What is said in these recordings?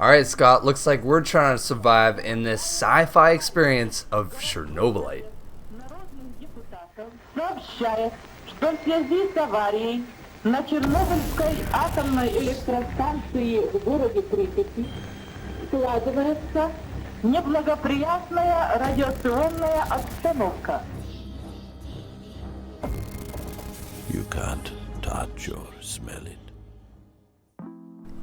Alright, Scott, looks like we're trying to survive in this sci-fi experience of Chernobylite. Народных депутатов сообщает, что в связи с аварией на Чернобыльской атомной электростанции в городе Припяти складывается неблагоприятная радиационная обстановка. You can't touch or smell it.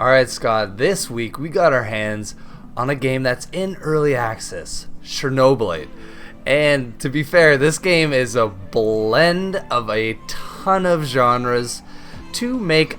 Alright, Scott, this week we got our hands on a game that's in early access, Chernobylite. And to be fair, this game is a blend of a ton of genres to make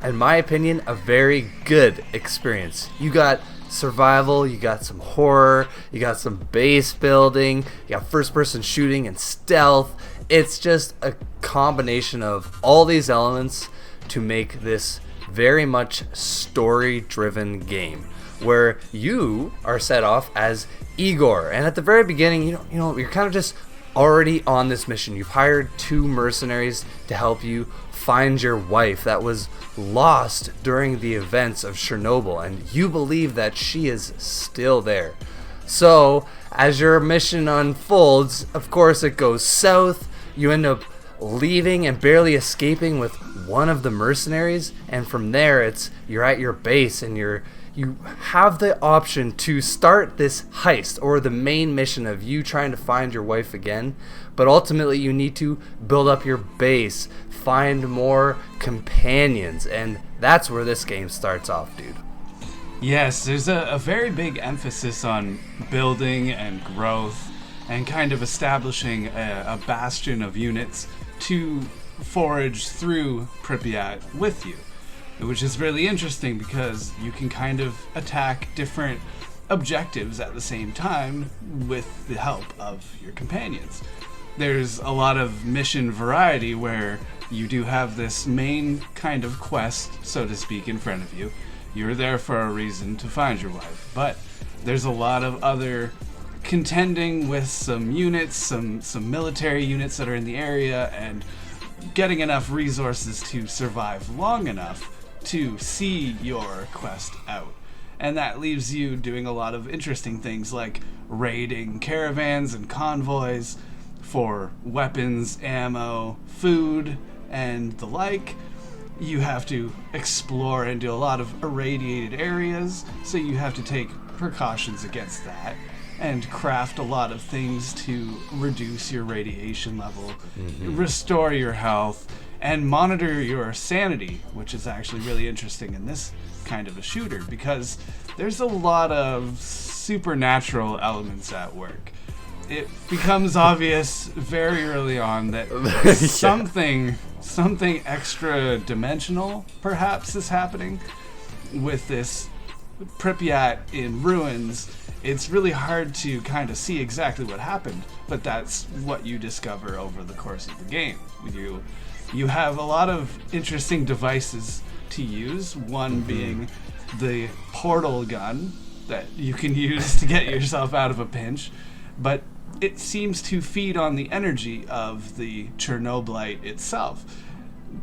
in my opinion, a very good experience. You got survival, you got some horror, you got some base building, you got first person shooting and stealth. It's just a combination of all these elements to make this very much story-driven game where you are set off as Igor, and at the very beginning, you're kind of just already on this mission. You've hired 2 mercenaries to help you find your wife that was lost during the events of Chernobyl, and you believe that she is still there. So, as your mission unfolds, of course it goes south. You end up leaving and barely escaping with one of the mercenaries, and from there you're at your base and you have the option to start this heist or the main mission of you trying to find your wife again, but ultimately you need to build up your base, find more companions, and that's where this game starts off, dude. Yes, there's a very big emphasis on building and growth and kind of establishing a bastion of units to forage through Pripyat with you, which is really interesting because you can kind of attack different objectives at the same time with the help of your companions. There's a lot of mission variety where you do have this main kind of quest, so to speak, in front of you. You're there for a reason to find your wife, but there's a lot of other contending with some units, some military units that are in the area, and getting enough resources to survive long enough to see your quest out. And that leaves you doing a lot of interesting things like raiding caravans and convoys for weapons, ammo, food, and the like. You have to explore and do a lot of irradiated areas, so you have to take precautions against that and craft a lot of things to reduce your radiation level, restore your health, and monitor your sanity, which is actually really interesting in this kind of a shooter because there's a lot of supernatural elements at work. It becomes obvious very early on that something extra dimensional perhaps is happening with this Pripyat in ruins. It's really hard to kind of see exactly what happened, but that's what you discover over the course of the game. You have a lot of interesting devices to use, one being the portal gun that you can use to get yourself out of a pinch, but it seems to feed on the energy of the Chernobylite itself,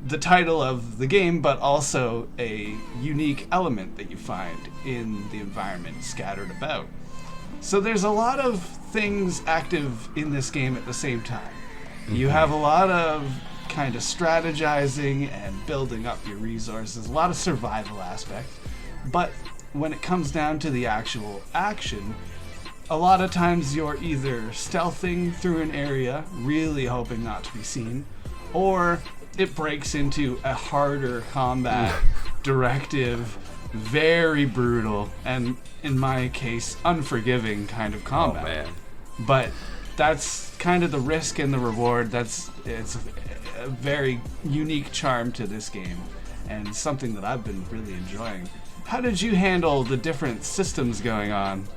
the title of the game, but also a unique element that you find in the environment scattered about. So there's a lot of things active in this game at the same time. You have a lot of kind of strategizing and building up your resources, a lot of survival aspect, but when it comes down to the actual action, a lot of times you're either stealthing through an area, really hoping not to be seen, or it breaks into a harder combat, directive, very brutal, and in my case, unforgiving kind of combat. Oh, man. But that's kind of the risk and the reward. It's a very unique charm to this game, and something that I've been really enjoying. How did you handle the different systems going on?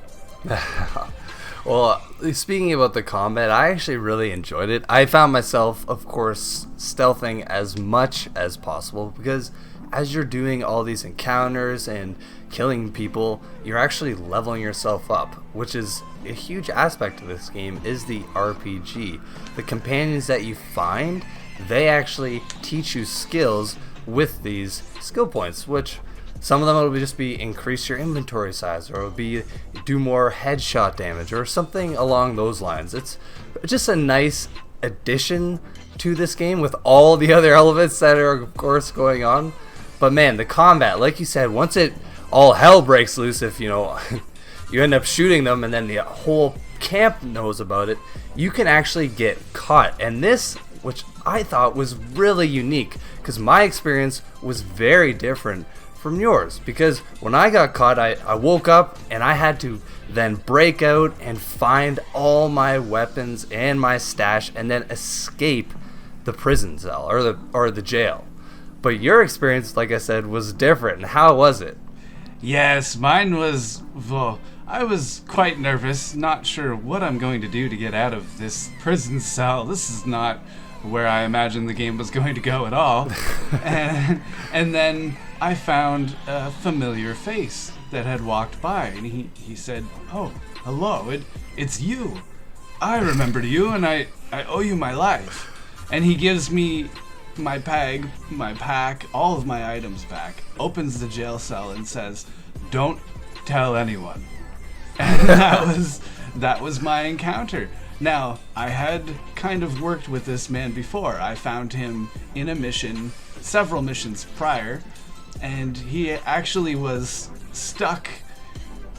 Well, speaking about the combat, I actually really enjoyed it. I found myself, of course, stealthing as much as possible because as you're doing all these encounters and killing people, you're actually leveling yourself up, which is a huge aspect of this game, is the RPG. The companions that you find, they actually teach you skills with these skill points, which Some of them will just be increase your inventory size, or it'll be do more headshot damage, or something along those lines. It's just a nice addition to this game with all the other elements that are of course going on. But man, the combat, like you said, once it all hell breaks loose, if you know you end up shooting them and then the whole camp knows about it, you can actually get caught. And this, which I thought was really unique, because my experience was very different from yours, because when I got caught, I woke up and I had to then break out and find all my weapons and my stash and then escape the prison cell or the jail. But your experience, like I said, was different. And how was it? Yes, mine was, well, I was quite nervous, not sure what I'm going to do to get out of this prison cell. This is not where I imagined the game was going to go at all. and then I found a familiar face that had walked by, and he said, "Oh, hello, it's you. I remembered you, and I owe you my life." And he gives me my pack, all of my items back, opens the jail cell and says, "Don't tell anyone." And that was my encounter. Now, I had kind of worked with this man before. I found him in a mission, several missions prior, and he actually was stuck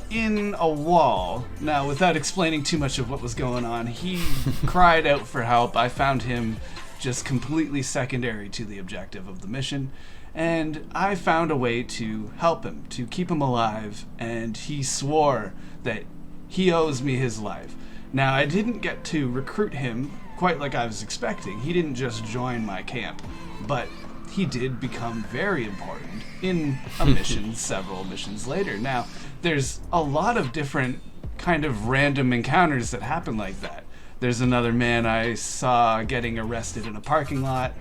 in a wall. Now, without explaining too much of what was going on, he cried out for help. I found him just completely secondary to the objective of the mission, and I found a way to help him, to keep him alive, and he swore that he owes me his life. Now, I didn't get to recruit him quite like I was expecting. He didn't just join my camp, but he did become very important in a mission several missions later. Now, there's a lot of different kind of random encounters that happen like that. There's another man I saw getting arrested in a parking lot.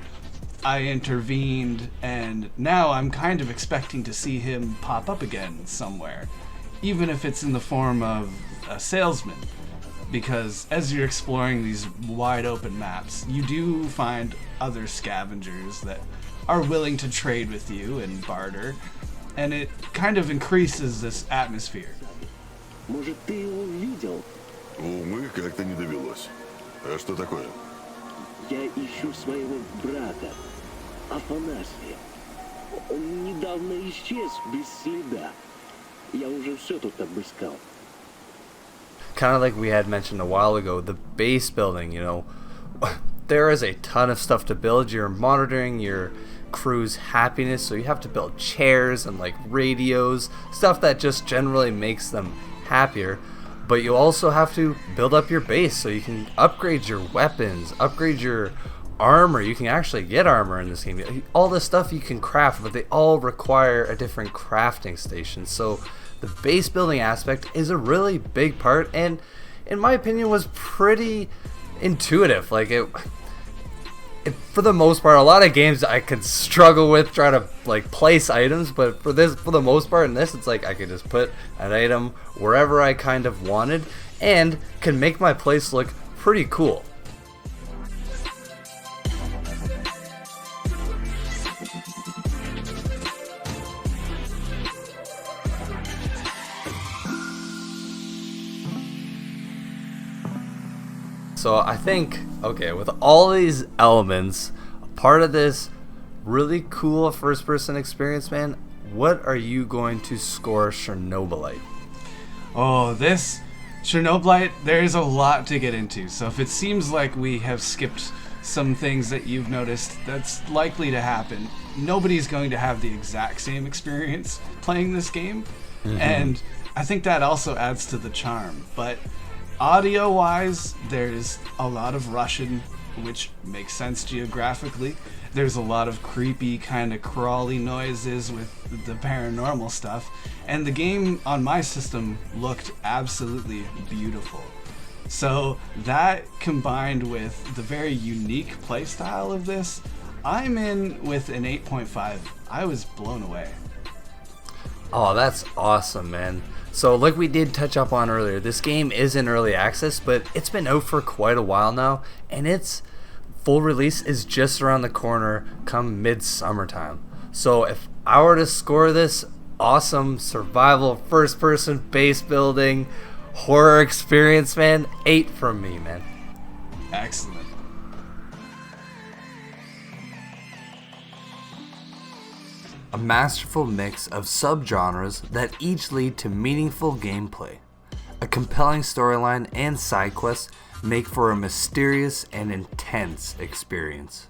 I intervened, and now I'm kind of expecting to see him pop up again somewhere, even if it's in the form of a salesman. Because as you're exploring these wide open maps, you do find other scavengers that are willing to trade with you and barter, and it kind of increases this atmosphere. Может, ты его видел? Увы, как-то не довелось. А что такое? Я ищу своего брата, Афанасия. Он недавно исчез без следа. Я уже все тут обыскал. Kind of like we had mentioned a while ago, the base building, there is a ton of stuff to build. You're monitoring your crew's happiness, so you have to build chairs and like radios, stuff that just generally makes them happier. But you also have to build up your base so you can upgrade your weapons, upgrade your armor. You can actually get armor in this game. All this stuff you can craft, but they all require a different crafting station. So the base building aspect is a really big part, and in my opinion was pretty intuitive. Like it for the most part, a lot of games I could struggle with trying to like place items, but for the most part in this, it's like I could just put an item wherever I kind of wanted and can make my place look pretty cool. So I think, okay, with all these elements, part of this really cool first-person experience, man, what are you going to score Chernobylite? Oh, this Chernobylite, there's a lot to get into. So if it seems like we have skipped some things that you've noticed, that's likely to happen. Nobody's going to have the exact same experience playing this game. Mm-hmm. And I think that also adds to the charm. But audio-wise, there's a lot of Russian, which makes sense geographically. There's a lot of creepy, kind of crawly noises with the paranormal stuff. And the game on my system looked absolutely beautiful. So that combined with the very unique playstyle of this, I'm in with an 8.5. I was blown away. Oh, that's awesome, man. So like we did touch up on earlier, this game is in early access, but it's been out for quite a while now, and its full release is just around the corner come mid-summertime. So if I were to score this awesome survival, first-person base building, horror experience, man. 8 from me, man. Excellent. A masterful mix of subgenres that each lead to meaningful gameplay. A compelling storyline and side quests make for a mysterious and intense experience.